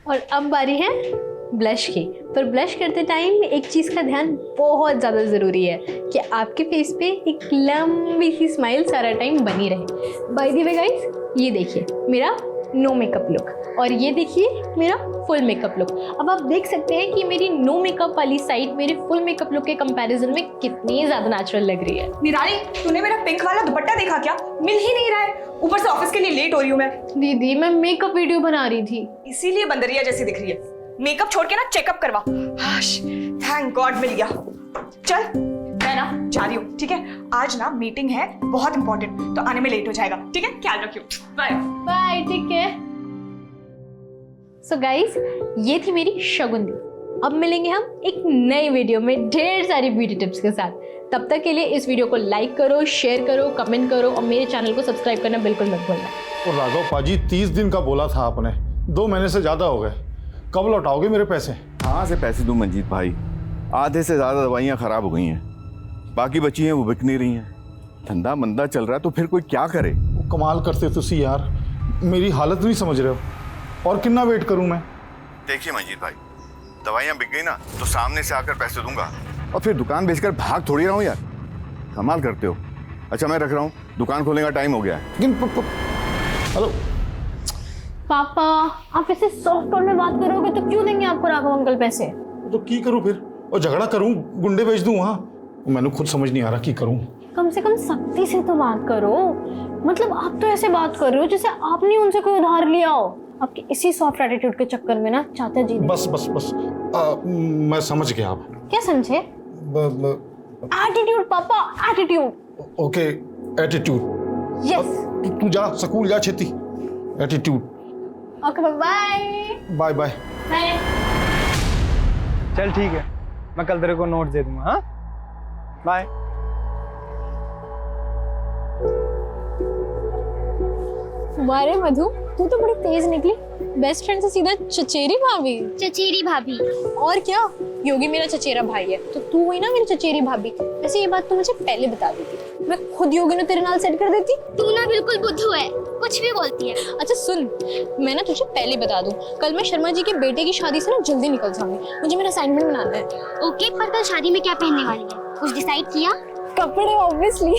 और अब बारी है ब्लश की। पर ब्लश करते टाइम एक चीज़ का ध्यान बहुत ज़्यादा ज़रूरी है कि आपके फेस पे एक लंबी सी स्माइल सारा टाइम बनी रहे। बाय द वे गाइस, ये देखिए मेरा नो मेकअप लुक और ये देखिए मेरा फुल मेकअप लुक। अब आप देख सकते हैं कि मेरी नो मेकअप वाली साइड मेरे फुल मेकअप लुक के कंपैरिजन में कितनी ज़्यादा नेचुरल लग रही है। निराली, तूने मेरा पिंक वाला दुपट्टा देखा क्या? मिल ही नहीं रहा है। ऊपर से ऑफिस के लिए लेट हो रही हूँ मैं। दीदी मैं मेकअप वीडियो बना रही थी, इसीलिए बंदरिया जैसी दिख रही है। मेकअप छोड़ के ना चेकअप करवा। थैंक गॉड मिल गया। चल मैं ना जा रही हूँ, ठीक है? आज ना मीटिंग है बहुत इंपॉर्टेंट, तो आने में लेट हो जाएगा, ठीक है? ख्याल रखियो। बाय बाय, ठीक है। सो गाइस, ये थी मेरी शगुन। अब मिलेंगे हम एक नई वीडियो में ढेर सारी ब्यूटी टिप्स के साथ। तब तक के लिए इस वीडियो को लाइक करो, शेयर करो, कमेंट करो और मेरे चैनल को सब्सक्राइब करना बिल्कुल मत भूलना। तो राघव पाजी 30 दिन का बोला था आपने, 2 महीने से ज़्यादा हो गए। कब लौटाओगे मेरे पैसे? कहाँ से पैसे दूं मंजीत भाई? आधे से ज़्यादा दवाइयाँ ख़राब हो गई हैं, बाकी बची हैं वो बिक नहीं रही हैं। धंधा मंदा चल रहा है तो फिर कोई क्या करे? कमाल करते तुसी यार, मेरी हालत नहीं समझ रहे हो। और कितना वेट करूं मैं? देखिए मंजीत भाई, दवाइयाँ बिक गई ना तो सामने से आकर पैसे दूंगा और फिर दुकान बेचकर भाग थोड़ी रहा हूँ यार। कमाल करते हो। अच्छा मैं रख रहा हूँ, दुकान खोलने का टाइम हो गया है। लेकिन हेलो पापा, आप ऐसे सॉफ्ट टोन में बात करोगे तो क्यों देंगे आपको राघव अंकल पैसे? तो की करूं फिर? और झगड़ा करूं, गुंडे भेज दूं वहां? मैंने खुद समझ नहीं आ रहा की करूं। कम से कम सख्ती से तो बात करो। मतलब आप तो ऐसे बात कर रहे हो जैसे आपने उनसे कोई उधार लिया हो। आपके इसी सॉफ्ट एटीट्यूड के चक्कर में ना चाचा जी बस बस बस मैं समझ गया। आप क्या समझे? एटीट्यूड पापा, एटीट्यूड। Okay, attitude. यस। तू जा स्कूल जा छेती। Attitude. Okay bye bye bye. चल ठीक है, मैं कल तेरे को नोट दे दूंगा। हाँ बाय। वारे मधु, तू तो बड़ी तेज निकली। बेस्ट फ्रेंड से सीधा चचेरी भाभी। चचेरी भाभी। और क्या, योगी मेरा चचेरा भाई है तो तू हुई ना मेरी चचेरी भाभी। वैसे ये बात तू मुझे पहले बता देती, मैं खुद योगी ने तेरे नाल सेट कर देती। तू ना बिल्कुल बुद्धू है, कुछ भी बोलती है। अच्छा सुन, मैं ना तुझे पहले बता दूं, कल मैं शर्मा जी के बेटे की शादी से ना जल्दी निकल जाऊंगी। मुझे मेरा असाइनमेंट बनाना है। ओके, पर कल शादी में क्या पहनने वाली है? कुछ डिसाइड किया? कपड़े ऑब्वियसली।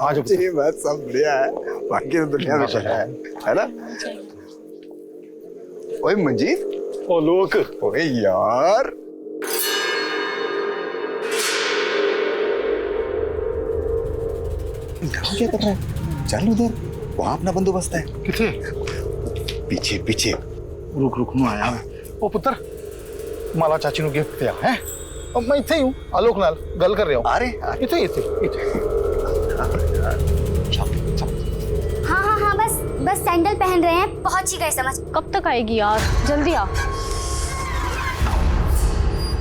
आज ये बात सब बढ़िया है, बाकी तो दुनिया में है ना? ओए मंजीत, ओ लोक, ओए यार क्या कर रहा है? चल उधर, वहां अपना बंदोबस्त है। किथे? पीछे पीछे। रुक रुक नु आया मैं। ओ पुत्र, माला चाची नु गिफ्ट दिया है। अब मैं इथे ही हूं, आलोक नाल गल कर रहा हूं। अरे इथे इथे। हाँ हाँ हाँ, बस सैंडल पहन रहे हैं, पहुंच ही गए समझ। कब तक आएगी यार, जल्दी आ।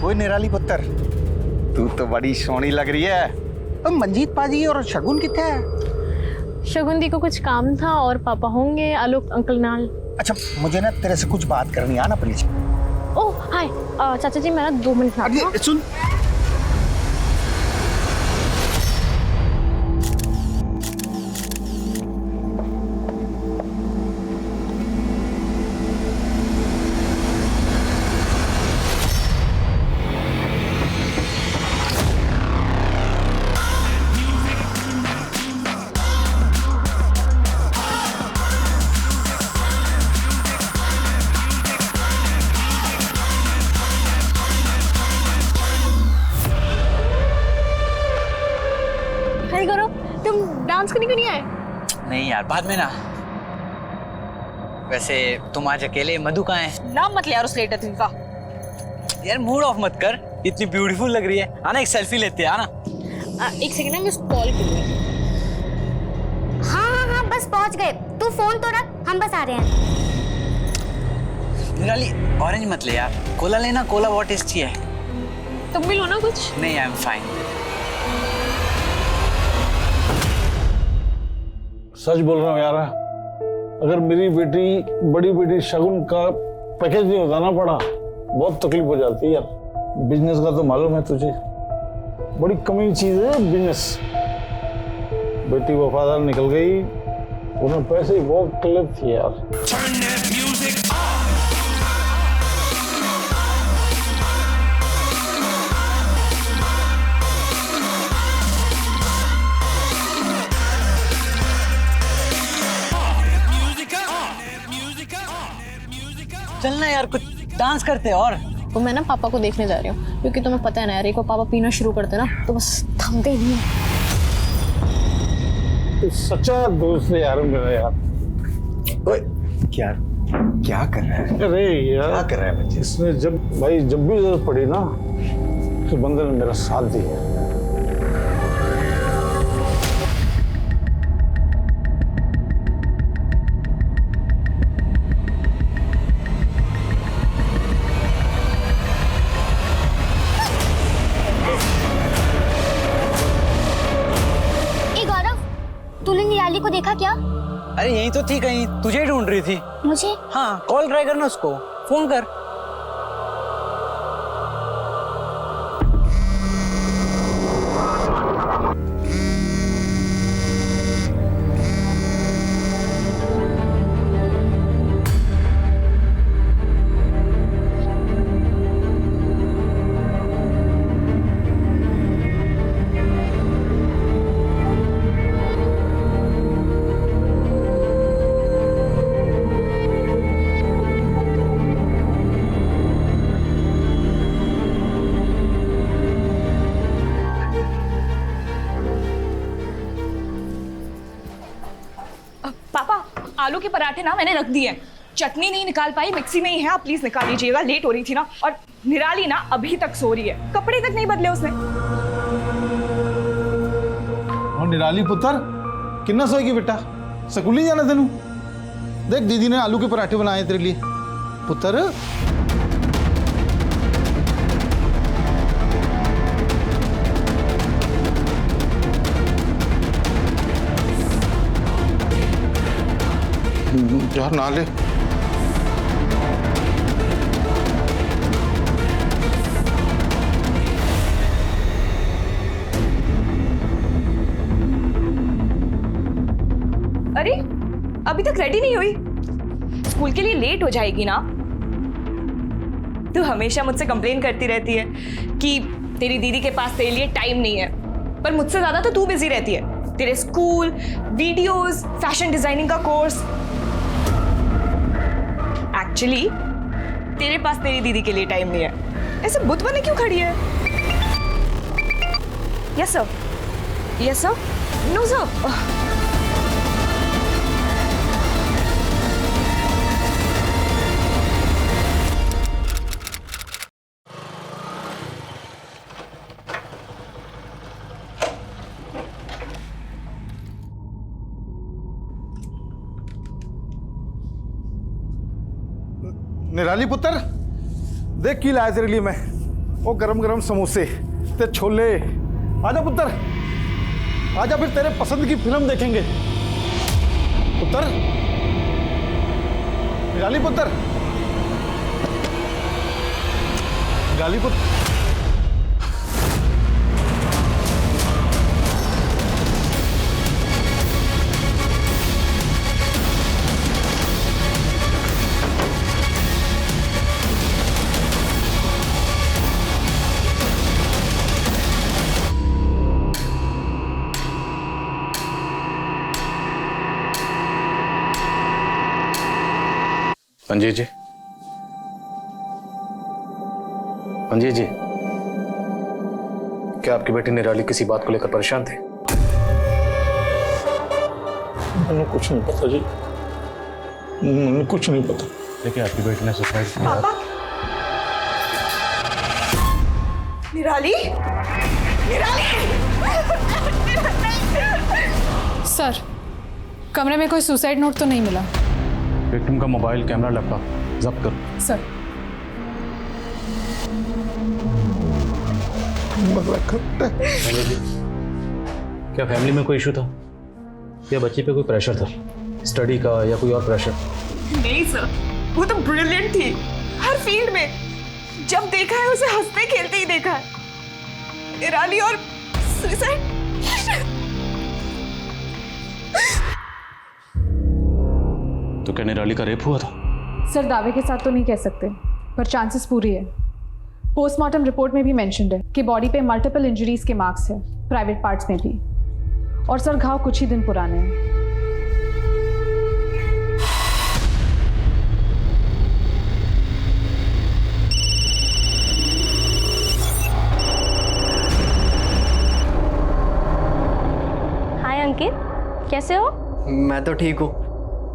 ओए निराली पुत्र, तू तो बड़ी सोहनी लग रही है। अब मंजीत पाजी और शगुन किथे है? शगुन दी को कुछ काम था और पापा होंगे आलोक अंकल नाल। अच्छा मुझे ना तेरे से कुछ बात करनी है ना प्लीज। ओह हाय, चाचा जी मैं ना 2 मिनट में आती हूँ। सुन, करो, तुम डांस करने क्यों नहीं आए? नहीं यार, बाद में ना। वैसे तुम आज अकेले, मधु कहाँ है? नाम मत ले यार उस लेटर का। यार मूड ऑफ मत कर, इतनी ब्यूटीफुल लग रही है। आना एक सेल्फी लेते हैं, आना। एक सेकंड ना, मैं उसको कॉल करूंगी। हाँ हाँ हाँ, बस पहुंच गए। तू फोन तो रख, हम बस आ रहे हैं। निराली ऑरेंज मत ले यार, कोला लेना। कोला बहुत टेस्टी है। तुम भी लो ना कुछ। नहीं, आई एम फाइन। सच बोल रहा हूँ यार, अगर मेरी बेटी, बड़ी बेटी शगुन का पैकेज नहीं बताना पड़ा, बहुत तकलीफ हो जाती है यार। बिजनेस का तो मालूम है तुझे। बड़ी कमी चीज है बिजनेस। बेटी वफादार निकल गई, उन्हें पैसे की बहुत किल्लत थी यार। चलना यार, कुछ डांस करते हैं। और तो मैं ना पापा को देखने जा रही हूँ, क्योंकि तुम्हें पता है ना यार, एक बार पापा पीना शुरू करते ना तो बस थमते ही नहीं है। तो सच्चा दोस्त है यार मेरा यार। ओए क्या क्या कर रहा है? अरे यार क्या कर रहा है बच्चे? इसने जब भी जरूरत पड़ी ना, तो बंदे ने मेरा साथ दिया। तूने निराली को देखा क्या? अरे यही तो थी, कहीं तुझे ही ढूंढ रही थी। मुझे? हाँ, कॉल ट्राई करना उसको, फोन कर। आलू के पराठे ना मैंने रख दिए, चटनी नहीं निकाल पाई, मिक्सी में ही है, आप प्लीज निकाल लीजिएगा, लेट हो रही थी ना। और निराली ना अभी तक सो रही है, कपड़े तक नहीं बदले उसने। और निराली पुत्र कितना सोएगी बेटा, स्कूल नहीं जाना तेनू? देख दीदी ने आलू के पराठे बनाए तेरे लिए पुत्र। यार ना ले। अरे अभी तक रेडी नहीं हुई, स्कूल के लिए लेट हो जाएगी ना। तू हमेशा मुझसे कंप्लेन करती रहती है कि तेरी दीदी के पास तेरे लिए टाइम नहीं है, पर मुझसे ज्यादा तो तू बिजी रहती है। तेरे स्कूल, वीडियोस, फैशन डिजाइनिंग का कोर्स। एक्चुअली तेरे पास तेरी दीदी के लिए टाइम नहीं है। ऐसे बुत बने क्यों खड़ी है? Yes sir, yes sir, no sir. निराली पुत्र देख की लाया तेरे लिए मैं, वो गरम गरम समोसे ते छोले। आजा पुत्र आजा, फिर तेरे पसंद की फिल्म देखेंगे पुत्र। निराली पुत्र, निराली पुत्र। मंजीत जी, मंजीत जी, क्या आपकी बेटी निराली किसी बात को लेकर परेशान थे? मैंने कुछ नहीं पता जी, मैंने कुछ नहीं पता। देखिए आपकी बेटी ने सुसाइड किया। पापा, निराली, निराली। सर, कमरे में कोई सुसाइड नोट तो नहीं मिला। विक्टिम का मोबाइल, कैमरा, लैपटॉप जब्त करो। सर, क्या फैमिली में कोई इशू था या बच्ची पे कोई प्रेशर था, स्टडी का या कोई और प्रेशर? नहीं सर, वो तो ब्रिलियंट थी हर फील्ड में। जब देखा है उसे हंसते खेलते ही देखा है। निराली और सुसाइड। तो क्या निराली का रेप हुआ था? सर दावे के साथ तो नहीं कह सकते, पर चांसेस पूरी है। पोस्टमार्टम रिपोर्ट में भी मेंशन्ड है कि बॉडी पे मल्टीपल इंजरीज के मार्क्स है, प्राइवेट पार्ट्स में भी। और सर घाव कुछ ही दिन पुराने हैं। हाय अंकित, कैसे हो? मैं तो ठीक हूँ,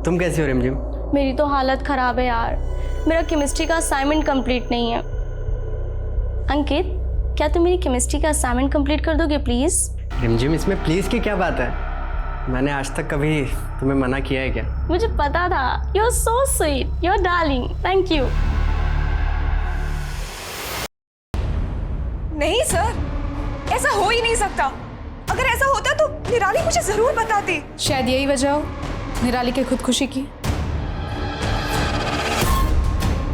तुम कैसे हो रिमझिम? मेरी तो हालत खराब है यार, मेरा केमिस्ट्री का असाइनमेंट कंप्लीट नहीं है। अंकित, क्या तुम मेरी केमिस्ट्री का असाइनमेंट कंप्लीट कर दोगे प्लीज? रिमझिम, इसमें प्लीज की क्या बात है? मैंने आज तक कभी तुम्हें मना किया है क्या? मुझे पता था, you are so sweet, you are darling, thank you. नहीं सर, ऐसा हो ही नहीं सकता। अगर ऐसा होता तो निराली मुझे जरूर बताती। शायद यही वजह हो निराली के खुदकुशी की।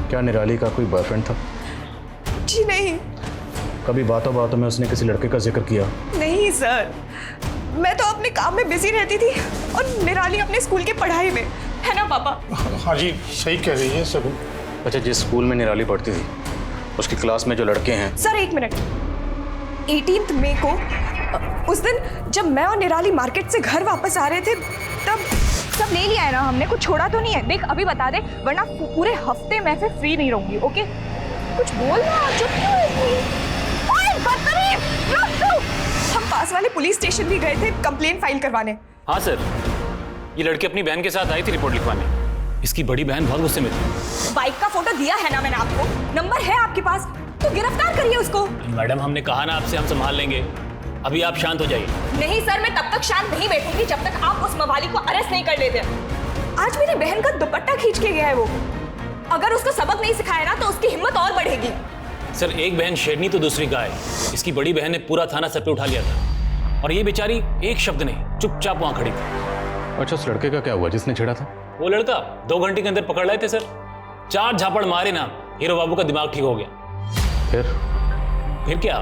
क्या निराली का कोई बॉयफ्रेंड था? जी नहीं। कभी बातों बातों में उसने किसी लड़के का जिक्र किया? नहीं सर, मैं तो अपने काम में बिजी रहती थी और निराली अपने स्कूल की पढ़ाई में, है ना पापा? हाँ जी, सही कह रही है सब। अच्छा, जिस स्कूल में निराली पढ़ती थी उसकी क्लास में जो लड़के हैं। सर एक मिनट, 18 मई को उस दिन जब मैं और निराली मार्केट से घर वापस आ रहे थे तब सब ले लिया है ना हमने, कुछ छोड़ा तो नहीं है? देख अभी बता दे, वरना पूरे हफ्ते मैं फिर फ्री नहीं रहूंगी। ओके, कुछ बोल ना, चुप क्यों है इतनी? ओए बदतमीज, रुक। हम पास वाले पुलिस स्टेशन भी गए थे कंप्लेंट फाइल करवाने। हाँ सर, ये लड़की अपनी बहन के साथ आई थी रिपोर्ट लिखवाने। इसकी बड़ी बहन बहुत गुस्से में थी। बाइक का फोटो दिया है ना मैंने आपको, नंबर है आपके पास, तो गिरफ्तार करिए उसको। मैडम, हमने कहा ना आपसे, हम संभाल लेंगे। अभी आप शांत हो जाइए। नहीं सर, मैं तब तक शांत नहीं बैठूंगी जब तक आप उस मवाली को अरेस्ट नहीं कर लेते। आज मेरी बहन का दुपट्टा खींच के गया है वो। अगर उसको सबक नहीं सिखाया ना तो उसकी हिम्मत और बढ़ेगी। सर, एक बहन शेरनी तो दूसरी गाय। इसकी बड़ी बहन ने पूरा थाना सर पे उठा लिया था और ये बेचारी एक शब्द नहीं, चुपचाप वहां खड़ी थी। अच्छा, उस लड़के का क्या हुआ जिसने छेड़ा था? वो लड़का 2 घंटे के अंदर पकड़ लाए थे सर। 4 झापड़ मारे ना, हीरो बाबू का दिमाग ठीक हो गया। फिर क्या,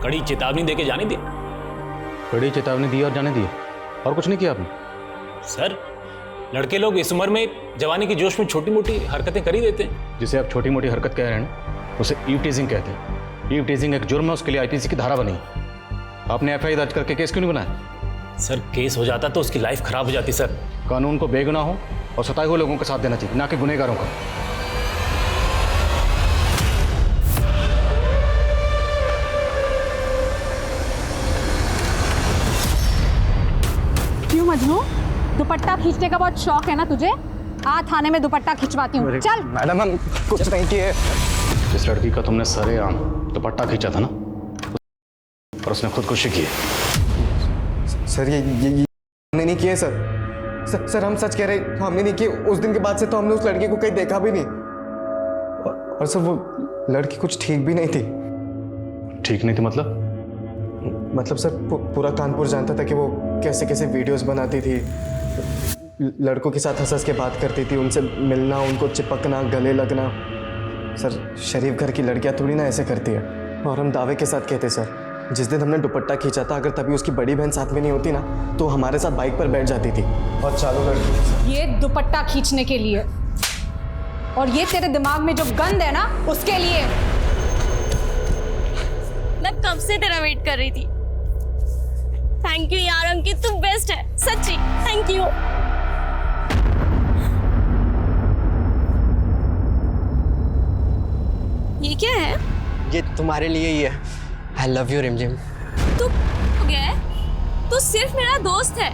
कड़ी चेतावनी देके जाने दी। कड़ी चेतावनी दी और जाने दी, और कुछ नहीं किया आपने? सर, लड़के लोग इस उम्र में जवानी के जोश में छोटी मोटी हरकतें कर ही देते हैं। जिसे आप छोटी मोटी हरकत कह रहे हैं ना, उसे ईव टीजिंग कहते हैं। ईव टीजिंग एक जुर्म है, उसके लिए आईपीसी की धारा बनी। आपने एफआईआर दर्ज करके केस क्यों नहीं बनाया? सर, केस हो जाता तो उसकी लाइफ खराब हो जाती सर। कानून को बेगुनाह हो और सताए हुए लोगों का साथ देना चाहिए, ना कि गुनहगारों का। क्यों मजनू, दुपट्टा खींचने का बहुत शौक है ना तुझे? आ थाने में दुपट्टा खिंचवाती हूँ, चल। मैडम, हम कुछ नहीं किए। जिस लड़की का तुमने सरेआम दुपट्टा खींचा था ना, और उसने खुदकुशी की। सर ये हमने नहीं किए सर। सर हम सच कह रहे हैं, हमने नहीं किए। उस दिन के बाद से तो हमने उस लड़की को कहीं देखा भी नहीं। और सर वो लड़की कुछ ठीक भी नहीं थी। ठीक नहीं थी मतलब? मतलब सर पूरा कानपुर जानता था कि वो कैसे कैसे वीडियोस बनाती थी, लड़कों के साथ हंस हंस के बात करती थी, उनसे मिलना, उनको चिपकना, गले लगना। सर शरीफ घर की लड़कियां थोड़ी ना ऐसे करती है। और हम दावे के साथ कहते सर, जिस दिन हमने दुपट्टा खींचा था, अगर तभी उसकी बड़ी बहन साथ में नहीं होती ना तो हमारे साथ बाइक पर बैठ जाती थी और चारों लड़की। ये दुपट्टा खींचने के लिए, और ये तेरे दिमाग में जो गंद है ना उसके लिए। मैं कब से तेरा वेट कर रही थी। थैंक यू यार अंकित, तू बेस्ट है, सच्ची थैंक यू। ये क्या है? ये तुम्हारे लिए ही है। आई लव यू रिमझिम। तू हो गया है? तू सिर्फ मेरा दोस्त है,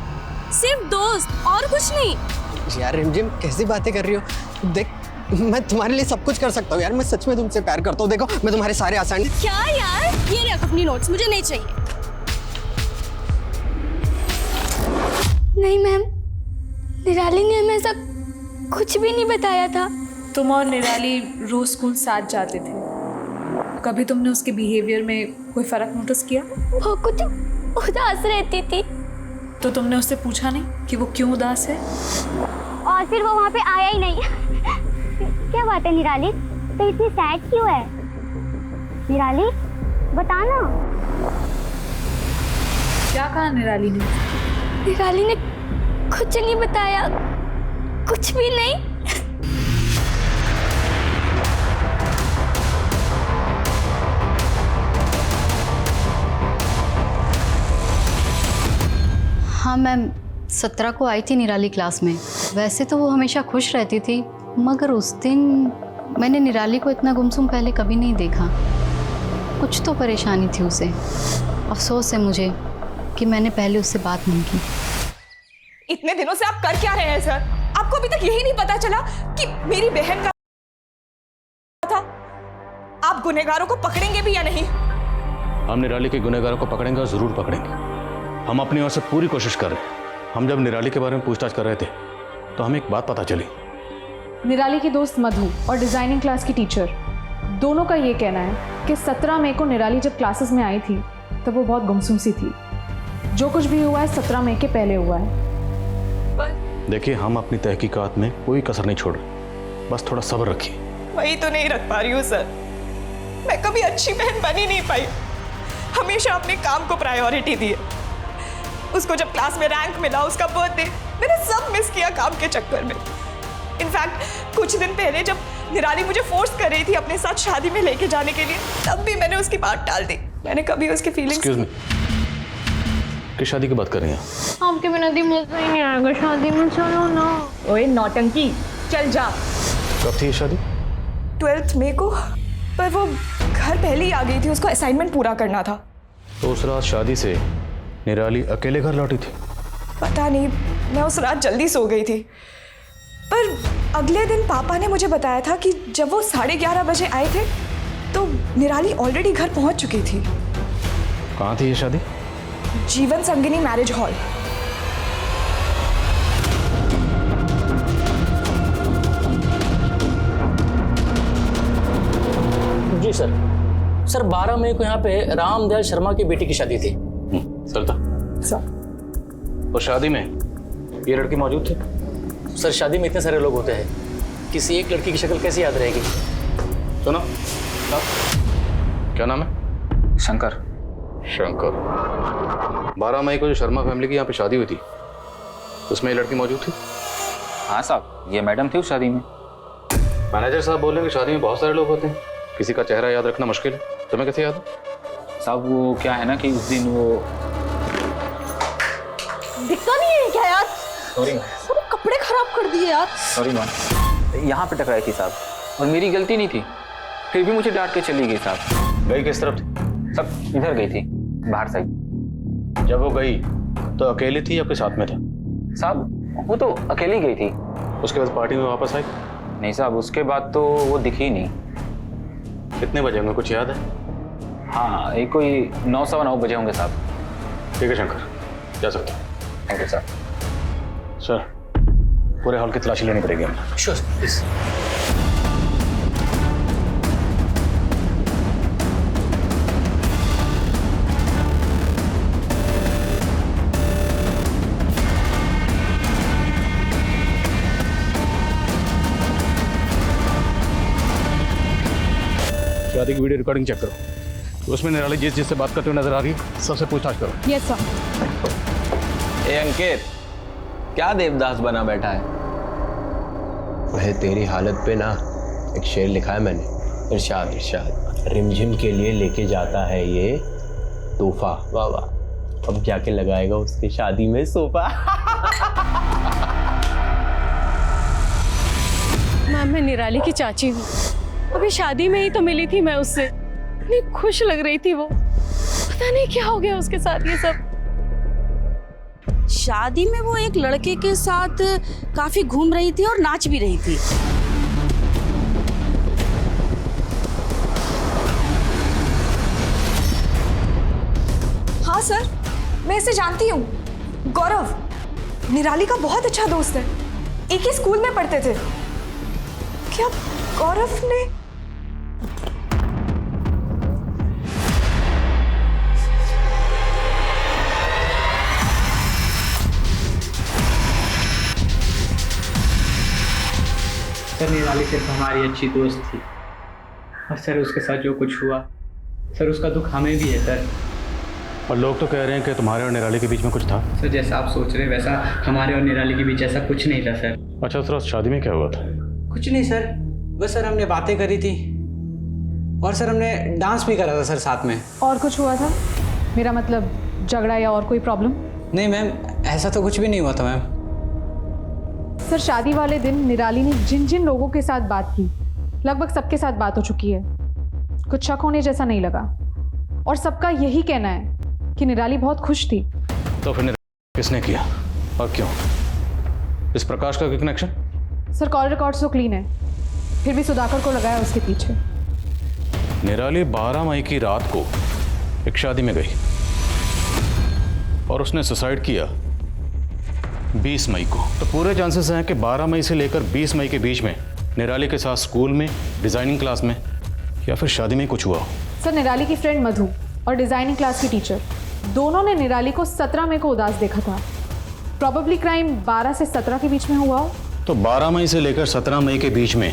सिर्फ दोस्त, और कुछ नहीं। यार रिमझिम, कैसी बातें कर रही हो? देख, मैं तुम्हारे लिए सब कुछ कर सकता हूँ यार। मैं सच में तुमसे प्यार करता हूँ। देखो, मैं तुम्हारे सारे असाइनमेंट। क्या यार, ये रख अपनी नोट्स, मुझे नहीं चाहिए। नहीं मैम, निराली ने हमें ऐसा कुछ भी नहीं बताया था। तुम और निराली रोज स्कूल साथ जाते थे, कभी तुमने उसके बिहेवियर में कोई फर्क नोटिस किया? वो कुछ उदास रहती थी। तो तुमने उससे पूछा नहीं कि वो क्यों उदास है? और फिर वो वहाँ पे आया ही नहीं। क्या बात है निराली, तो इतनी सैड क्यों है? निराली, बताना। क्या कहा निराली ने? निराली ने कुछ नहीं बताया, कुछ भी नहीं। हाँ मैम, 17 को आई थी निराली क्लास में। वैसे तो वो हमेशा खुश रहती थी, मगर उस दिन मैंने निराली को इतना गुमसुम पहले कभी नहीं देखा। कुछ तो परेशानी थी उसे। अफसोस है मुझे कि मैंने पहले उससे बात नहीं की। इतने दिनों से आप कर क्या रहे हैं सर? आपको अभी तक यही नहीं पता चला कि मेरी बहन का था? आप गुनहगारों को पकड़ेंगे भी या नहीं? हम निराली के गुनहगारों को पकड़ेंगे और जरूर पकड़ेंगे। हम अपनी ओर से पूरी कोशिश कर रहे हैं। हम जब निराली के बारे में पूछताछ कर रहे थे तो हमें एक बात पता चली। निराली की दोस्त मधु और डिज़ाइनिंग क्लास की टीचर दोनों का ये कहना है कि 17 मई को निराली जब क्लासेस में आई थी तब वो बहुत गुमसुम सी थी। जो कुछ भी हुआ है 17 मई के पहले हुआ है। देखिए, हम अपनी तहकीकात में कोई कसर नहीं छोड़ रहे, बस थोड़ा सब्र रखिए। वही तो नहीं रख पा रही हूँ सर। मैं कभी अच्छी बहन बन ही नहीं पाई। हमेशा अपने काम को प्रायोरिटी दी। उसको जब क्लास में रैंक मिला, उसका बर्थडे, मैंने सब मिस किया काम के चक्कर में। इनफैक्ट कुछ दिन पहले जब निराली मुझे फोर्स कर रही थी अपने साथ शादी में लेके जाने के लिए, तब भी मैंने उसकी बात टाल दी। मैंने कभी उसकी फीलिंग्स। एक्सक्यूज मी, किस शादी की बात कर रही हैं? आपके बिना दी मजा ही नहीं आएगा शादी में। चलो ना। ओए नौटंकी, चल जा। कब थी ये शादी? 12 मई को। पर वो घर पहले ही आ गई थी, उसको असाइनमेंट पूरा करना था। तो उस रात शादी से निराली अकेले घर लौटी थी? पता नहीं, मैं उस रात जल्दी सो गई थी। पर अगले दिन पापा ने मुझे बताया था कि जब वो 11:30 बजे आए थे तो निराली ऑलरेडी घर पहुंच चुकी थी। कहाँ थी ये शादी? जीवन संगिनी मैरिज हॉल। जी सर। सर 12 मई को यहाँ पे रामदयाल शर्मा की बेटी की शादी थी। सर था सर। और शादी में ये लड़की मौजूद थी? सर शादी में इतने सारे लोग होते हैं, किसी एक लड़की की शक्ल कैसे याद रहेगी? सुनो, क्या नाम है? शंकर। शंकर। 12 मई को जो शर्मा फैमिली की यहाँ पे शादी हुई थी उसमें ये लड़की मौजूद थी? हाँ साहब, ये मैडम थी उस शादी में। मैनेजर साहब बोल रहे हैं कि शादी में बहुत सारे लोग होते हैं, किसी का चेहरा याद रखना मुश्किल है। तुम्हें कैसे याद है? साहब वो क्या है ना कि उस दिन वो दिखता नहीं है क्या यार? सॉरी वो कपड़े खराब कर दिए यार। सॉरी मैम, यहाँ पे टकराई थी साहब, और मेरी गलती नहीं थी, फिर भी मुझे डांट के चली गई साहब। गई किस तरफ थी? सब इधर गई थी, बाहर साइड। जब वो गई तो अकेली थी या आपके साथ में था? साहब वो तो अकेली गई थी। उसके बाद पार्टी में वापस आई? नहीं साहब, उसके बाद तो वो दिखी नहीं। कितने बजे होंगे, कुछ याद है? हाँ, एक कोई 9 सवा 9 बजे होंगे साहब। ठीक है शंकर, जा सकते हैं। Thank you sir. सर, पूरे हॉल की तलाशी लेनी पड़ेगी हमें। Sure please. शादी की वीडियो रिकॉर्डिंग चेक करो, उसमें निराली जिससे बात करते हुए नजर आ रही है सबसे पूछताछ करो। Yes sir. ए अंकित, क्या देवदास बना बैठा है? वह तेरी हालत पे ना एक शेर लिखा है मैंने। इरशाद इरशाद, रिमझिम के लिए लेके जाता है ये तोहफा। वाह वाह, अब जाके लगाएगा उसके शादी में सोफा। मैम, मैं निराली की चाची हूँ। अभी शादी में ही तो मिली थी मैं उससे। इतनी खुश लग रही थी वो, पता नहीं क्या हो गया उसके साथ ये सब। शादी में वो एक लड़के के साथ काफी घूम रही थी और नाच भी रही थी। हाँ सर, मैं इसे जानती हूँ। गौरव निराली का बहुत अच्छा दोस्त है, एक ही स्कूल में पढ़ते थे। क्या गौरव ने? सर निराली सिर्फ हमारी अच्छी दोस्त थी, और सर उसके साथ जो कुछ हुआ सर उसका दुख हमें भी है सर। और लोग तो कह रहे हैं कि तुम्हारे और निराली के बीच में कुछ था। सर जैसा आप सोच रहे हैं वैसा हमारे और निराली के बीच ऐसा कुछ नहीं था सर। अच्छा उस रात शादी में क्या हुआ था? कुछ नहीं सर, बस सर हमने बातें करी थी और सर हमने डांस भी करा था सर साथ में। और कुछ हुआ था? मेरा मतलब झगड़ा या और कोई प्रॉब्लम? नहीं मैम, ऐसा तो कुछ भी नहीं हुआ था मैम। सर शादी वाले दिन निराली ने जिन जिन लोगों के साथ बात की लगभग सबके साथ बात हो चुकी है। कुछ शक होने जैसा नहीं लगा और सबका यही कहना है कि निराली बहुत खुश थी। तो फिर किसने किया और क्यों? इस प्रकाश का क्या कनेक्शन? सर कॉल रिकॉर्ड्स तो क्लीन है, फिर भी सुधाकर को लगाया उसके पीछे। निराली 12 मई की रात को एक शादी में गई और उसने सुसाइड किया 20 मई को। तो पूरे चांसेस हैं कि 12 मई से लेकर 20 मई के बीच में निराली के साथ स्कूल में, डिजाइनिंग क्लास में या फिर शादी में कुछ हुआ हो। सर निराली की फ्रेंड मधु और डिजाइनिंग क्लास की टीचर दोनों ने निराली को 17 मई को उदास देखा था। प्रॉबेबली क्राइम 12 से 17 के बीच में हुआ हो। तो 12 मई से लेकर 17 मई के बीच में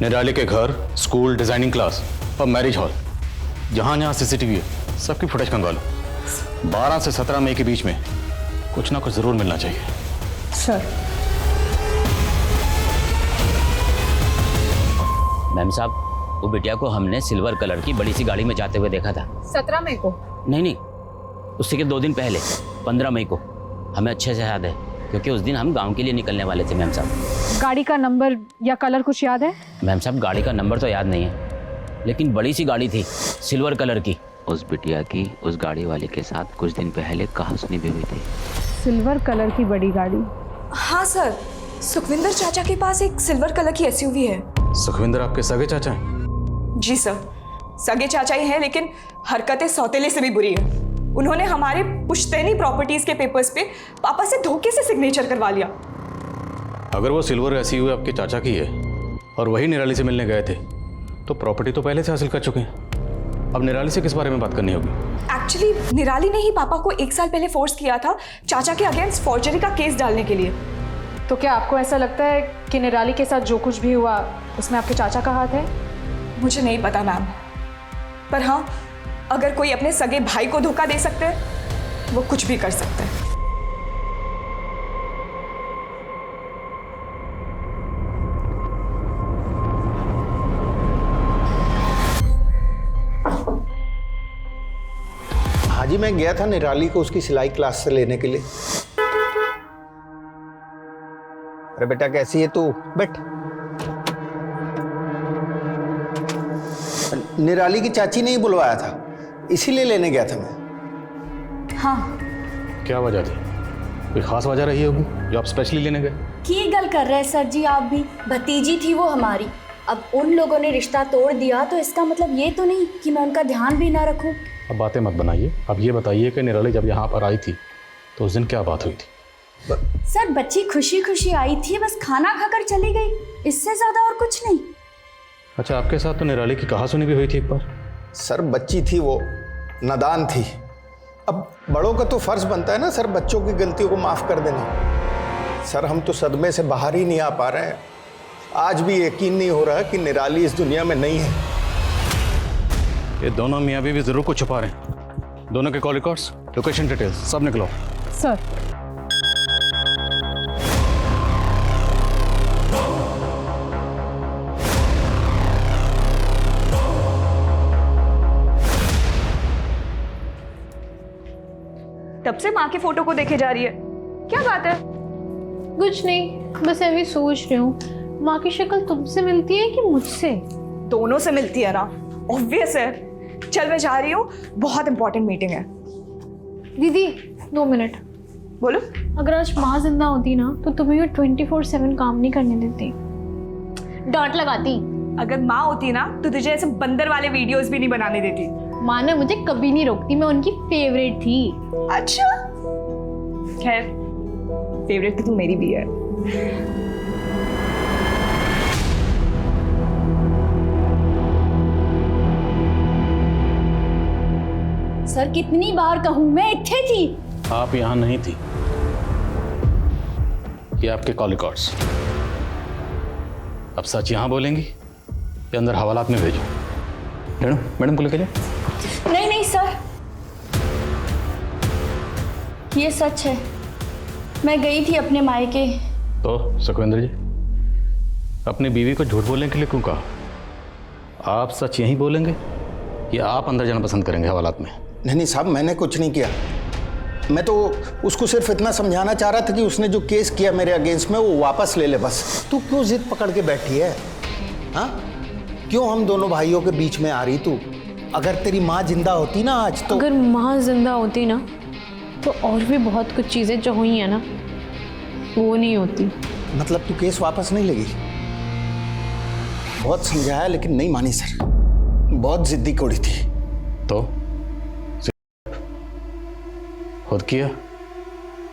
निराली के घर, स्कूल, डिजाइनिंग क्लास और मैरिज हॉल, जहाँ जहाँ CCTV है सबकी फुटेज मंगवा लो। 12 से 17 मई के बीच में कुछ ना कुछ जरूर मिलना चाहिए। सर मैम साहब, वो बिटिया को हमने सिल्वर कलर की बड़ी सी गाड़ी में जाते हुए देखा था। 17 मई को? नहीं, उससे के 2 दिन पहले 15 मई को। हमें अच्छे से याद है क्योंकि उस दिन हम गांव के लिए निकलने वाले थे मैम साहब। गाड़ी का नंबर या कलर कुछ याद है? मैम साहब गाड़ी का नंबर तो याद नहीं है, लेकिन बड़ी सी गाड़ी थी सिल्वर कलर की। उस बिटिया की उस गाड़ी वाले के साथ कुछ दिन पहले कहासुनी भी हुई थी। सिल्वर कलर की बड़ी गाड़ी? हाँ सर, सुखविंदर चाचा के पास एक सिल्वर कलर की SUV है। सुखविंदर आपके सगे चाचा हैं? जी सर, सगे चाचा ही हैं, लेकिन हरकतें सौतेले से भी बुरी है। उन्होंने हमारे पुश्तैनी प्रॉपर्टीज के पेपर्स पे पापा से धोखे से सिग्नेचर करवा लिया। अगर वो सिल्वर SUV आपके चाचा की है और वही निराली से मिलने गए थे तो प्रॉपर्टी तो पहले से हासिल कर चुके हैं। अब निराली से किस बारे में बात करनी होगी? एक्चुअली निराली ने ही पापा को 1 साल पहले फोर्स किया था चाचा के अगेंस्ट फॉर्जरी का केस डालने के लिए। तो क्या आपको ऐसा लगता है कि निराली के साथ जो कुछ भी हुआ उसमें आपके चाचा का हाथ है? मुझे नहीं पता मैम, पर हाँ, अगर कोई अपने सगे भाई को धोखा दे सकते हैं वो कुछ भी कर सकते हैं। हाजी मैं गया था निराली को उसकी सिलाई क्लास से लेने के लिए। अरे बेटा कैसी है तू? बैठ। निराली की चाची ने ही बुलवाया था, इसीलिए लेने गया था मैं। हाँ। क्या वजह थी? कोई खास वजह रही होगी जो आप स्पेशली लेने गए? की गल कर रहे हैं सर जी आप भी। भतीजी थी वो हमारी। अब उन लोगों ने रिश्ता तोड़ दिया तो इसका मतलब ये तो नहीं कि मैं उनका ध्यान भी ना रखूं। अब बातें मत बनाइए। अब ये बताइए कि निराली जब यहाँ पर आई थी तो उस दिन क्या बात हुई थी? सर बच्ची खुशी खुशी आई थी, बस खाना खाकर चली गई, इससे ज्यादा और कुछ नहीं। अच्छा, आपके साथ तो निराली की कहासुनी भी हुई थी एक बार। सर बच्ची थी वो, नादान थी। अब बड़ों का तो फर्ज बनता है ना सर बच्चों की गलतियों को माफ कर देना। सर हम तो सदमे से बाहर ही नहीं आ पा रहे हैं। आज भी यकीन नहीं हो रहा कि निराली इस दुनिया में नहीं है। ये दोनों मियाँ बीवी जरूर कुछ छुपा रहे हैं। दोनों के कॉल रिकॉर्ड्स, लोकेशन डिटेल्स सब निकलो। सर तब से माँ के फोटो को देखे जा रही है, क्या बात है? कुछ नहीं, बस अभी सोच रही हूँ माँ की शक्ल तुमसे मिलती है कि मुझसे? दोनों से मिलती है ना, ऑब्वियस है। चल मैं जा रही हूँ, बहुत इंपॉर्टेंट मीटिंग है। दीदी 2 मिनट। बोलो। अगर आज माँ जिंदा होती ना तो तुम्हें ये 24/7 काम नहीं करने देती, डांट लगाती। अगर माँ होती ना तो तुझे ऐसे बंदर वाले वीडियोस भी नहीं बनाने देती। माँ ने मुझे कभी नहीं रोकती, मैं उनकी फेवरेट थी। अच्छा, खैर फेवरेट तो तू मेरी भी है। सर कितनी बार कहूं, मैं इत्थे थी। आप यहाँ नहीं थी। ये आपके कॉल रिकॉर्ड्स। अब सच यहाँ बोलेंगी या अंदर हवालात में भेजो? मैडम को लेके जाओ। नहीं नहीं सर, ये सच है। मैं गई थी अपने मायके। तो सुखविंदर जी, अपनी बीवी को झूठ बोलने के लिए क्यों कहा? आप सच यही बोलेंगे या आप अंदर जाना पसंद करेंगे हवालात में? नहीं साहब, मैंने कुछ नहीं किया। मैं तो उसको सिर्फ इतना समझाना चाह रहा था कि उसने जो केस किया मेरे अगेंस्ट में वो वापस ले ले बस। तू क्यों जिद पकड़ के बैठी है? हाँ, क्यों हम दोनों भाइयों के बीच में आ रही तू? अगर तेरी माँ जिंदा होती ना आज तो। अगर माँ जिंदा होती ना तो और भी बहुत कुछ चीज़ें जो हुई हैं ना वो नहीं होती। मतलब तू केस वापस नहीं लेगी? बहुत समझाया लेकिन नहीं मानी सर, बहुत जिद्दी कोड़ी थी। तो खुद किया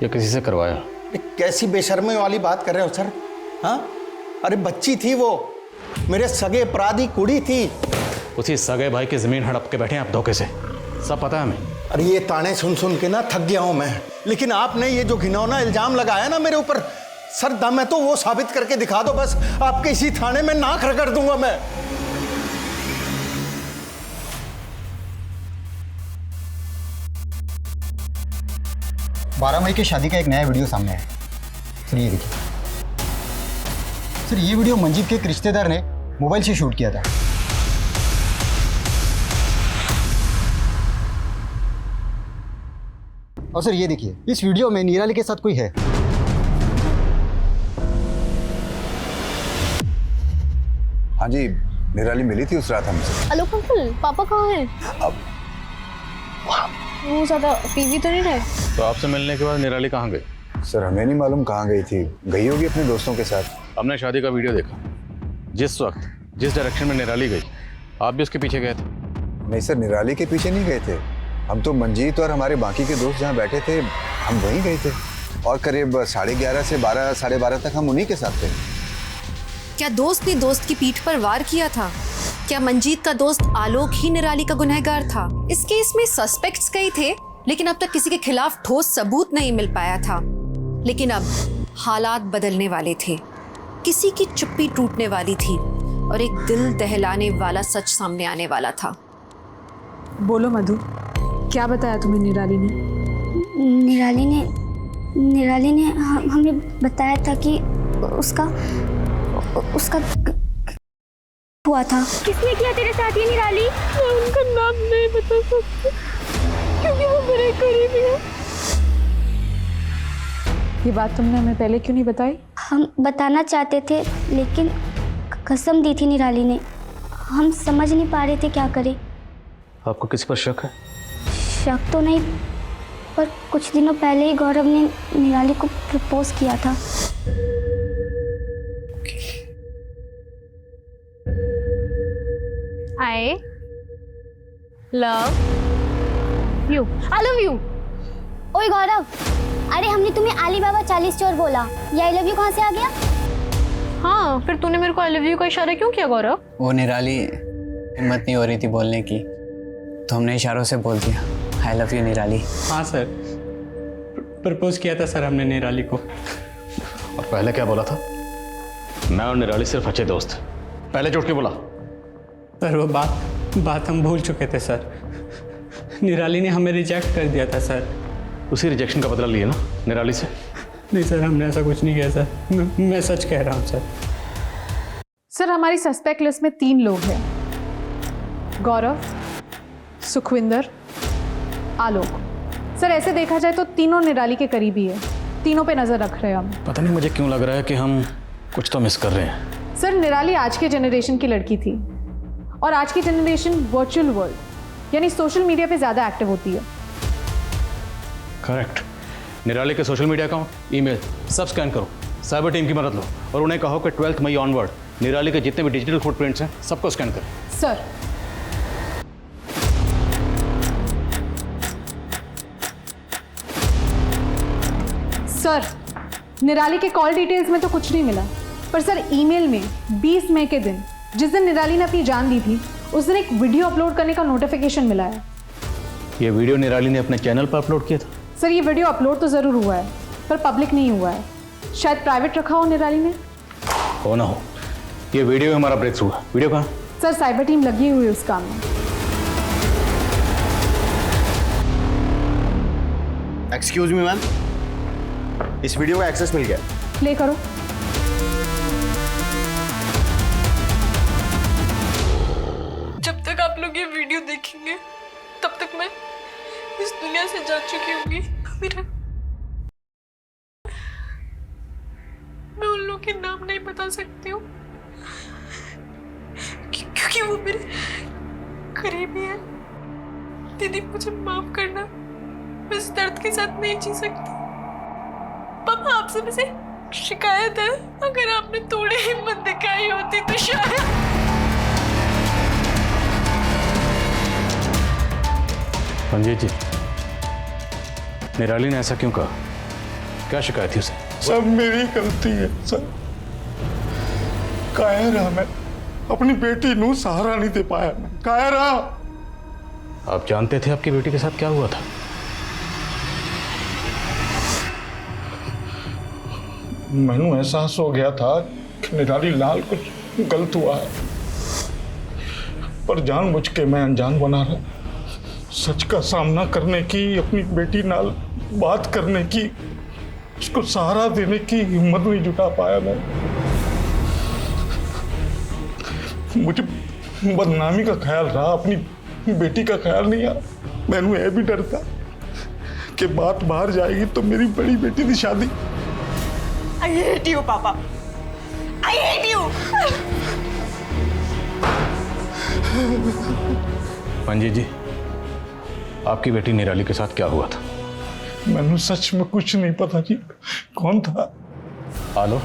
या किसी से करवाया? कैसी बेशर्मी वाली बात कर रहे हो सर? हाँ, अरे बच्ची थी वो, मेरे सगे अपराधी कुड़ी थी। उसी सगे भाई की जमीन हड़प के बैठे हैं आप धोखे से, सब पता है हमें। अरे ये ताने सुन सुन के ना थक गया हूं मैं, लेकिन आपने ये जो घिनौना इल्जाम लगाया ना मेरे ऊपर, सर दम है तो वो साबित करके दिखा दो बस, आपके इसी थाने में नाक रगड़ दूंगा मैं। बारह मई की शादी का एक नया वीडियो सामने आया। सर ये देखिए सर, ये वीडियो मंजीत के एक रिश्तेदार ने मोबाइल से शूट किया था। और सर ये देखिए, इस वीडियो में निराली के साथ कोई है। हाँ जी, निराली मिली थी उस रात हमसे। हेलो अंकल, पापा कहाँ हैं? वो ज़्यादा पीवी तो नहीं रहे? तो आपसे मिलने के बाद निराली कहाँ गई? सर हमें नहीं मालूम कहाँ गई थी, गई होगी अपने दोस्तों के साथ। हमने शादी का वीडियो देखा, जिस वक्त जिस डायरेक्शन में निराली गई आप भी उसके पीछे गए थे। नहीं सर, निराली के पीछे नहीं गए थे हम तो। मंजीत और हमारे बाकी के दोस्त जहाँ बैठे थे हम वहीं गए थे, और करीब 11:30 से 12, 12:30 तक हम उन्हीं के साथ थे। क्या दोस्त ने दोस्त की पीठ पर वार किया था? क्या मंजीत का दोस्त आलोक ही निराली का गुनहगार था? इस केस में सस्पेक्ट्स कई थे, लेकिन अब तक किसी के खिलाफ ठोस सबूत नहीं मिल पाया था। लेकिन अब हालात बदलने वाले थे, किसी की चुप्पी टूटने वाली थी और एक दिल दहलाने वाला सच सामने आने वाला था। बोलो मधु, क्या बताया तुम्हें निराली ने? निराली ने हमें बताया था कि उसका हुआ था। किसने किया तेरे साथ ये निराली? मैं उनका नाम नहीं बता सकती क्योंकि वो मेरे करीबी है। ये बात तुमने हमें पहले क्यों नहीं बताई? हम बताना चाहते थे लेकिन कसम दी थी निराली ने, हम समझ नहीं पा रहे थे क्या करें। आपको किसी पर शक है? शक तो नहीं, पर कुछ दिनों पहले ही गौरव ने निराली को प्रपोज किया था। I love you. I love you. ओए गौरव, अरे हमने तुम्हें आली बाबा 40 चोर बोला, ये आई लव यू कहाँ से आ गया? हाँ, फिर तूने मेरे को आई लव यू का इशारा क्यों किया गौरव? वो निराली हिम्मत नहीं हो रही थी बोलने की, तो हमने इशारों से बोल दिया आई लव यू निराली। हाँ सर, प्रपोज किया था सर हमने निराली को। और पहले क्या बोला था? मैं और निराली सिर्फ अच्छे दोस्त। पहले झूठ क्यों बोला? सर वो बात हम भूल चुके थे सर। निराली ने हमें रिजेक्ट कर दिया था सर। उसी रिजेक्शन का बदला लिया ना निराली से? नहीं सर, हमने ऐसा कुछ नहीं किया सर, मैं सच कह रहा हूँ सर। सर हमारी सस्पेक्ट लिस्ट में 3 लोग हैं, गौरव, सुखविंदर, आलोक। सर ऐसे देखा जाए तो तीनों निराली के करीबी है, तीनों पे नजर रख रहे हैं हम। पता नहीं मुझे क्यों लग रहा है कि हम कुछ तो मिस कर रहे हैं। सर निराली आज के जनरेशन की लड़की थी और आज की जनरेशन वर्चुअल वर्ल्ड यानी सोशल मीडिया पे ज़्यादा एक्टिव होती है। करेक्ट। निराली के सोशल मीडिया अकाउंट, ईमेल सब स्कैन करो, साइबर टीम की मदद लो और उन्हें कहो कि 12 मई ऑनवर्ड निराली के जितने भी डिजिटल फुटप्रिंट्स हैं सबको स्कैन करें। सर निराली के कॉल डिटेल्स में तो कुछ नहीं मिला, पर सर ईमेल में 20 मई के दिन, जिस दिन निराली ने अपनी जान दी थी, उस दिन एक वीडियो अपलोड करने का नोटिफिकेशन मिला है। ये वीडियो निराली ने अपने चैनल पर अपलोड किया था? सर ये वीडियो अपलोड तो ज़रूर हुआ है पर पब्लिक नहीं हुआ है, शायद प्राइवेट रखा हो निराली ने। हो ना हो, ये वीडियो हमारा ब्रेक थ्रू है। वीडियो कहाँ? सर साइबर टीम लगी हुई है उस काम में। एक्सक्यूज मी मैम, इस वीडियो का एक्सेस मिल गया। प्ले करो। जब तक आप लोग ये वीडियो देखेंगे तब तक मैं इस दुनिया से जा चुकी होंगी। मैं उन लोगों के नाम नहीं बता सकती हूँ क्योंकि वो मेरे करीबी है। दीदी मुझे माफ करना, मैं इस दर्द के साथ नहीं जी सकती। पापा आपसे मुझे शिकायत है, अगर आपने थोड़ी हिम्मत दिखाई होती तो शायद। मंजीत जी, निराली ने ऐसा क्यों कहा? क्या शिकायत थी उसे? सब मेरी गलती है सर। कायर रहा मैं, अपनी बेटी नू सहारा नहीं दे पाया। मैं कायर रहा। आप जानते थे आपकी बेटी के साथ क्या हुआ था? मैनू एहसास हो गया था कि निराली लाल कुछ गलत हुआ है, पर जानबूझ के मैं अनजान बना रहा। सच का सामना करने की, अपनी बेटी नाल बात करने की, उसको सहारा देने की हिम्मत नहीं जुटा पाया मैं। मुझे बदनामी का ख्याल रहा, अपनी बेटी का ख्याल नहीं आया। मैनू यह भी डर था कि बात बाहर जाएगी तो मेरी बड़ी बेटी की शादी। I hate you, पापा। I hate you। मंजीत जी, आपकी बेटी निराली के साथ क्या हुआ था? मैंने सच में कुछ नहीं पता जी। कौन था? आलोक,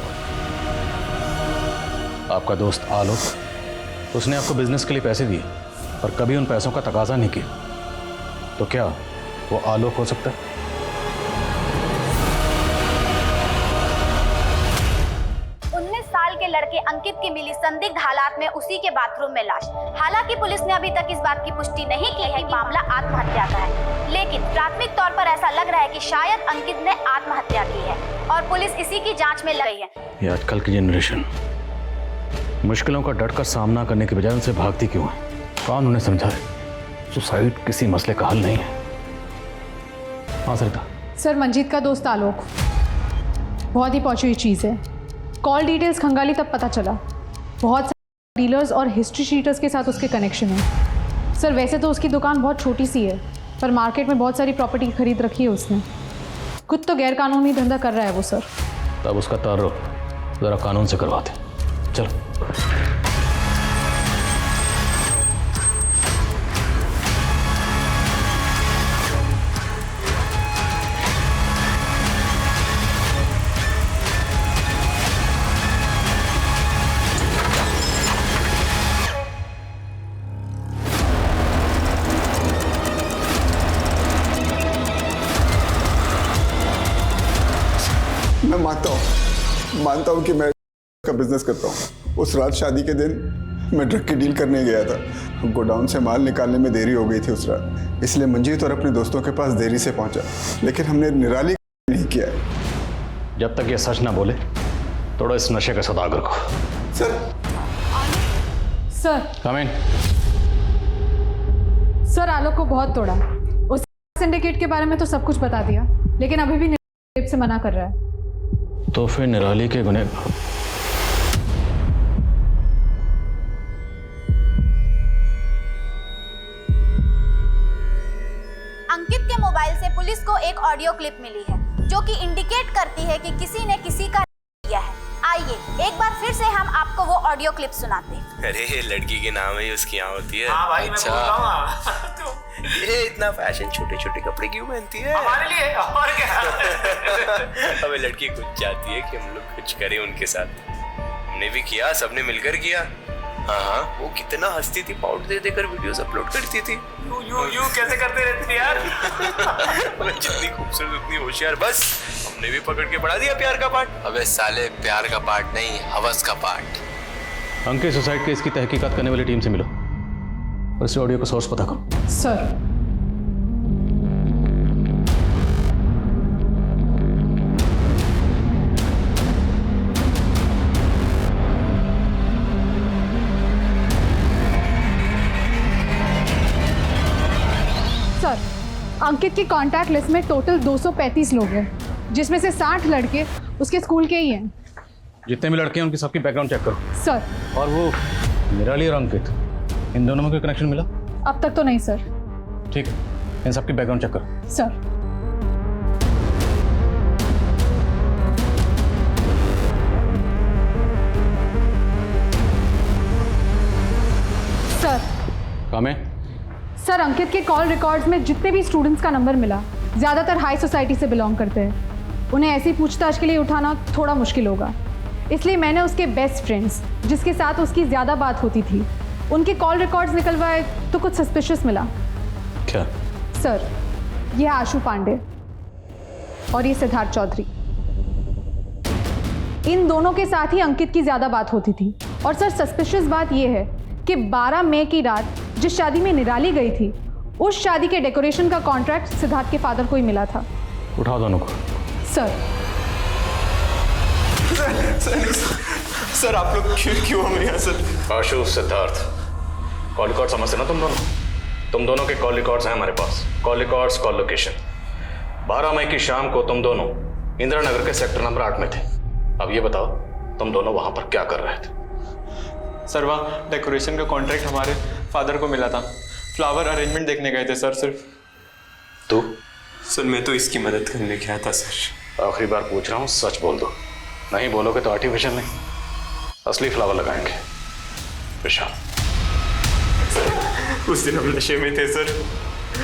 आपका दोस्त आलोक। उसने आपको बिजनेस के लिए पैसे दिए और कभी उन पैसों का तकाजा नहीं किया, तो क्या वो आलोक हो सकता है? 19 साल के लड़के अंकित की मिली संदिग्ध हालात में उसी के बाथरूम में लाश। हालांकि पुलिस ने अभी तक इस बात की पुष्टि नहीं की है कि मामला आत्महत्या का है, लेकिन प्राथमिक तौर पर ऐसा लग रहा है कि शायद अंकित ने आत्महत्या की है और पुलिस इसी की जांच में लगी है। ये आजकल की जनरेशन मुश्किलों का डट कर सामना करने के बजाय उनसे भागती क्यों है? कौन उन्हें समझाए? सुसाइड किसी मसले का हल नहीं है। हाँ सरिता। सर, मंजीत का दोस्त आलोक बहुत ही पहुंची हुई चीज़ है। कॉल डिटेल्स खंगाली तब पता चला, बहुत सारे डीलर्स और हिस्ट्री शीटर्स के साथ उसके कनेक्शन है। सर, वैसे तो उसकी दुकान बहुत छोटी सी है, पर मार्केट में बहुत सारी प्रॉपर्टी खरीद रखी है उसने। खुद तो गैर कानूनी धंधा कर रहा है वो सर। तब उसका तारुफ जरा कानून से करवाते। चलो। मैं मानता हूँ कि मैं का बिजनेस करता हूँ। उस रात शादी के दिन मैं ड्रग की डील करने गया था। गोडाउन से माल निकालने में देरी हो गई थी उस रात, इसलिए मंजीत और अपने दोस्तों के पास देरी से पहुंचा, लेकिन हमने निराली नहीं किया है। जब तक ये सच ना बोले थोड़ा इस नशे का सौदागर को। सर कम इन। सर, आलोक को बहुत तोड़ा। उस सिंडिकेट के बारे में तो सब कुछ बता दिया, लेकिन अभी भी निराली से मना कर रहा है। तो फिर निराली के गुनह अंकित के मोबाइल से पुलिस को एक ऑडियो क्लिप मिली है जो कि इंडिकेट करती है कि किसी ने किसी का किया है। आइए एक बार फिर से हम आपको वो ऑडियो क्लिप सुनाते हैं। अरे लड़की के नाम है उसकी यहाँ होती है। हाँ भाई, मैं बोल रहा हूँ। ये इतना फैशन छोटे छोटे कपड़े क्यों पहनती है? हमारे लिए और क्या। हमें लड़की कुछ चाहती है कि हम लोग कुछ करें उनके साथ। हमने भी किया, सबने मिलकर किया। हाँ, वो कितना हंसती थी, पाउडर दे देकर वीडियोस अपलोड करती थी। यू कैसे करते रहते यार। जितनी खूबसूरत उतनी होशियार। बस हमने भी पकड़ के बढ़ा दिया प्यार का पार्ट। अबे साले, प्यार का पार्ट नहीं, हवस का पार्ट। अंकित सुसाइड केस की तहकीकात करने वाली टीम से मिलो और इस ऑडियो का सोर्स पता करो। सर, अंकित की कांटेक्ट लिस्ट में टोटल 235 लोग हैं, जिसमें से 60 लड़के उसके स्कूल के ही हैं। जितने भी लड़के हैं उनकी सबकी बैकग्राउंड चेक करो। सर। और वो निराली और अंकित, इन दोनों में कोई कनेक्शन मिला? अब तक तो नहीं सर। ठीक है, इन सबकी बैकग्राउंड चेक करो। सर। सर। कामे? सर, अंकित के कॉल रिकॉर्ड्स में जितने भी स्टूडेंट्स का नंबर मिला, ज़्यादातर हाई सोसाइटी से बिलोंग करते हैं। उन्हें ऐसी पूछताछ के लिए उठाना थोड़ा मुश्किल होगा, इसलिए मैंने उसके बेस्ट फ्रेंड्स, जिसके साथ उसकी ज़्यादा बात होती थी, उनके कॉल रिकॉर्ड्स निकलवाए तो कुछ सस्पिशियस मिला। क्या? सर, ये आशु पांडे और ये सिद्धार्थ चौधरी, इन दोनों के साथ ही अंकित की ज़्यादा बात होती थी। और सर, सस्पिशियस बात यह है कि 12 मई की रात जिस शादी में निराली गई थी, उस शादी के डेकोरेशन का कॉन्ट्रैक्ट सिद्धार्थ के फादर को ही मिला था। उठाओ दोनों को। सर। सर आप लोग क्यों हमें यहाँ sir? Ashu, Siddharth, call record समझते ना तुम दोनों के कॉल रिकॉर्ड्स हैं हमारे पास। Call records, call location. 12 मई की शाम को तुम दोनों इंदिरा नगर के सेक्टर नंबर 8 में थे। अब ये बताओ, तुम दोनों वहां पर क्या कर रहे थे? सर, वहाँ डेकोरेशन का कॉन्ट्रैक्ट हमारे फादर को मिला था। फ्लावर अरेंजमेंट देखने गए थे सर। सिर्फ। तू? सर, मैं तो इसकी मदद करने गया था सर। आखिरी बार पूछ रहा हूँ, सच बोल दो। नहीं बोलोगे तो आर्टिफिशियल नहीं, असली फ्लावर लगाएंगे। विशाल। उस दिन हम नशे में थे सर।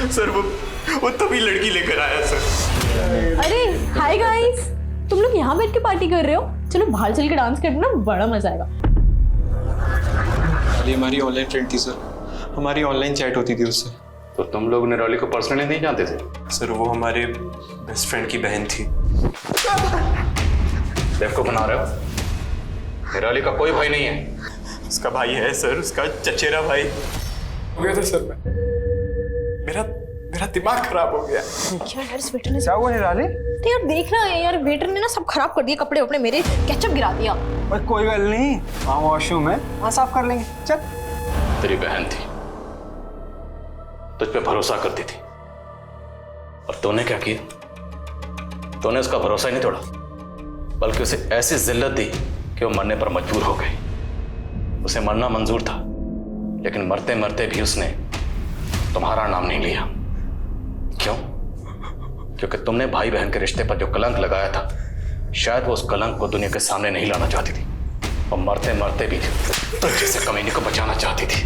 सर वो तभी लड़की लेकर आया सर। अरे हाय गाइस, तुम लोग यहाँ बैठ के पार्टी कर रहे हो? चलो बाहर चल के डांस करना, बड़ा मजा आएगा। निराली हमारी ऑनलाइन फ्रेंड थी सर, हमारी ऑनलाइन चैट होती थी उससे। तो तुम लोग निराली को पर्सनली नहीं जानते थे? सर, वो हमारे बेस्ट फ्रेंड की बहन थी। देखो बना रहे हो, निराली का कोई भाई नहीं है। उसका भाई है सर, उसका चचेरा भाई। हो गया था सर, मेरा दिमाग खराब हो गया। क्या यार, इस वेटर ने क्या हुआ निराली? तो यार देख रहा है यार, वेटर ने ना सब खराब कर दिया, कपड़े अपने मेरे केचप गिरा दिया। और कोई गल नहीं, वहाँ वॉशरूम है, वहाँ साफ कर लेंगे। चल। तेरी बहन थी, तुझ पे भरोसा करती थी, और तूने क्या किया? तूने उसका भरोसा ही नहीं तोड़ा, बल्कि उसे ऐसी जिल्लत दी कि वो मरने पर मजबूर हो गई। उसे मरना मंजूर था, लेकिन मरते मरते भी उसने तुम्हारा नाम नहीं लिया। क्यों? क्योंकि तुमने भाई बहन के रिश्ते पर जो कलंक लगाया था, शायद वो उस कलंक को दुनिया के सामने नहीं लाना चाहती थी, और मरते मरते भी तुझ जैसे कमीने को बचाना चाहती थी।